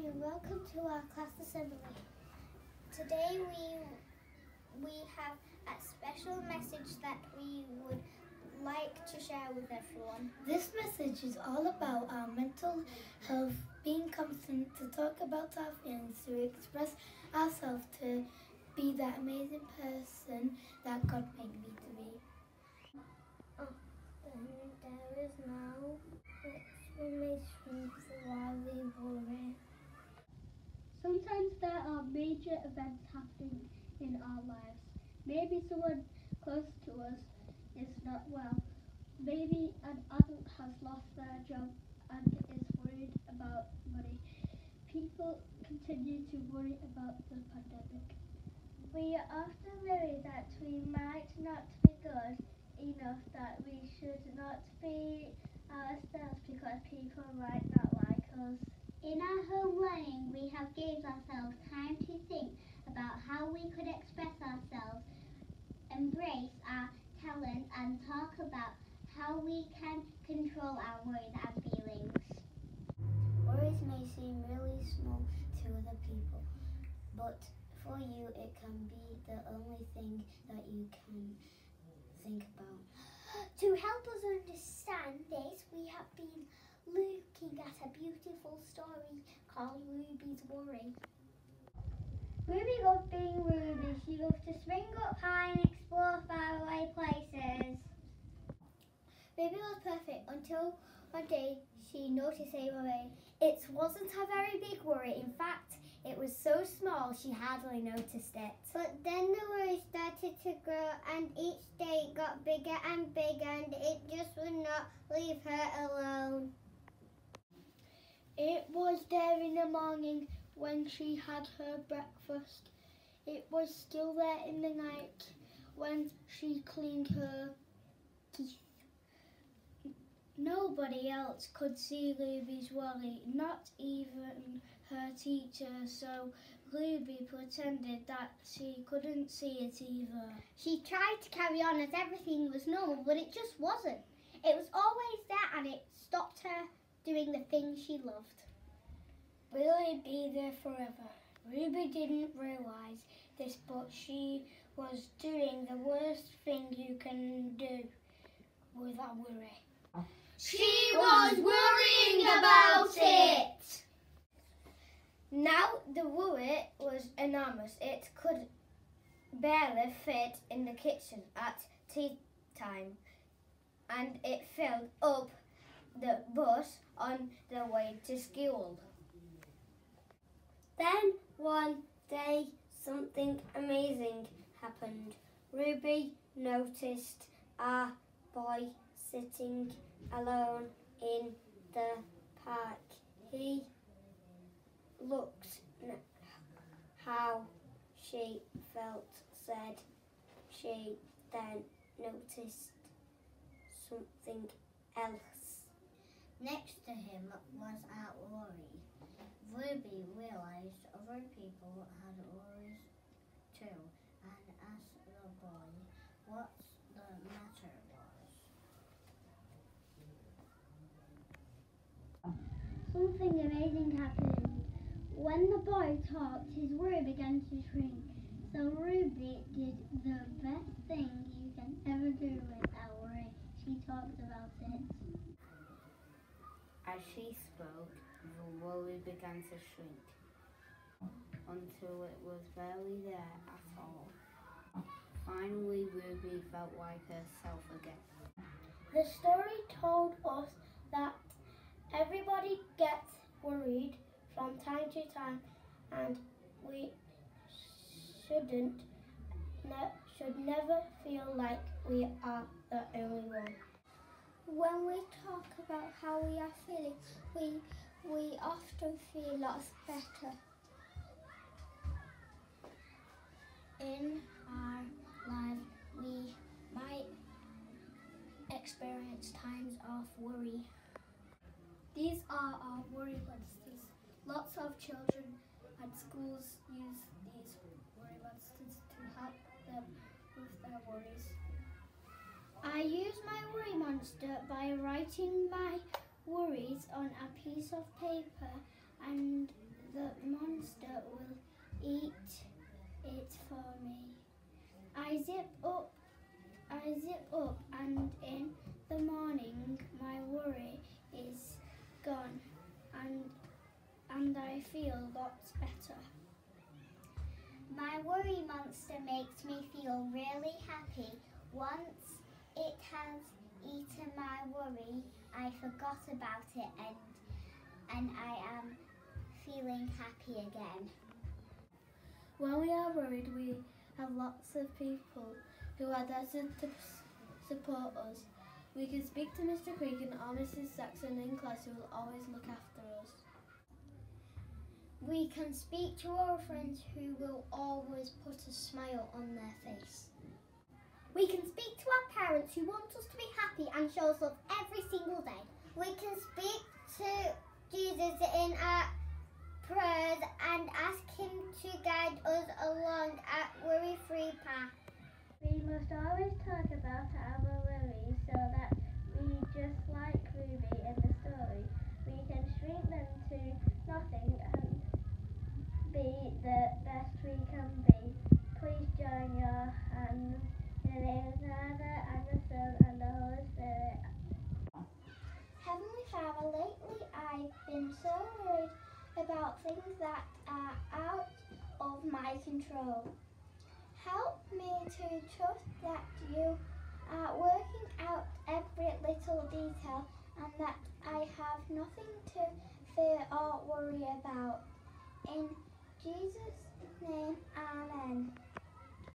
and welcome to our class assembly. Today we have a special message that we would like to share with everyone. This message is all about our mental health, being confident to talk about our feelings, to express ourselves, to be that amazing person that God made me to be. There is no explanation for why we worry. Sometimes there are major events happening in our lives. Maybe someone close to us is not well. Maybe an adult has lost their job and is worried about money. People continue to worry about the pandemic. We often worry that we might not be good enough, that we should not be ourselves because people might not like us. In our home learning, we have gave ourselves time to think about how we could express ourselves, embrace our talent, and talk about how we can control our worries and feelings. Worries may seem really small to other people, but for you it can be the only thing that you can think about. To help us understand this, we have been looking at a beautiful story called Ruby's Worry. Ruby loved being Ruby. She loved to spring up high and explore faraway places. Ruby was perfect until one day she noticed a worry. It wasn't a very big worry. In fact, it was so small she hardly noticed it. But then the worry started to grow, and each day it got bigger and bigger, and it just would not leave her alone. It was there in the morning when she had her breakfast. It was still there in the night when she cleaned her teeth. Nobody else could see Ruby's worry, not even her teacher, so Ruby pretended that she couldn't see it either. She tried to carry on as everything was normal, but it just wasn't. It was always there, and it stopped her doing the things she loved. Will it be there forever? Ruby didn't realise this, but she was doing the worst thing you can do with a worry. She was worrying about it! Now the worry was enormous. It could barely fit in the kitchen at tea time, and it filled up the bus on the way to school. Then one day something amazing happened. Ruby noticed a boy sitting alone in the park. He looked how she felt, said. She then noticed something else. Next to him was a worry. Ruby realised other people had worries too, and asked the boy what the matter was. Something amazing happened. When the boy talked, his worry began to shrink. So Ruby did the best thing you can ever do with a worry. She talked about it. As she spoke, the worry began to shrink until it was barely there at all. Finally, Ruby felt like herself again. The story told us that everybody gets worried from time to time, and we should never feel like we are the only one. When we talk about how we are feeling, we often feel lots better. In our life, we might experience times of worry. These are our worry monsters. Lots of children at schools use these worry monsters to help them with their worries. I use my worry monster by writing my worries on a piece of paper, and the monster will eat it for me. I zip up, and in the morning my worry is gone, and I feel lots better. My worry monster makes me feel really happy. Once it has eaten my worry, I forgot about it and I am feeling happy again. When we are worried, we have lots of people who are there to support us. We can speak to Mr. Cregan or Mrs. Saxon in class who will always look after us. We can speak to our friends who will always put a smile on their face. We can speak to our parents who want us to be happy and show us love every single day. We can speak to Jesus in our prayers and ask him to guide us along a worry-free path. We must always talk about our worries so that we, just like Ruby in the story, we can shrink them to nothing and be the best we can be. Please join your hands in the name of the Father and the Son and the Holy Spirit. Heavenly Father, lately I've been so worried about things that are out of my control. Help me to trust that you are working out every little detail and that I have nothing to fear or worry about. In Jesus' name, Amen.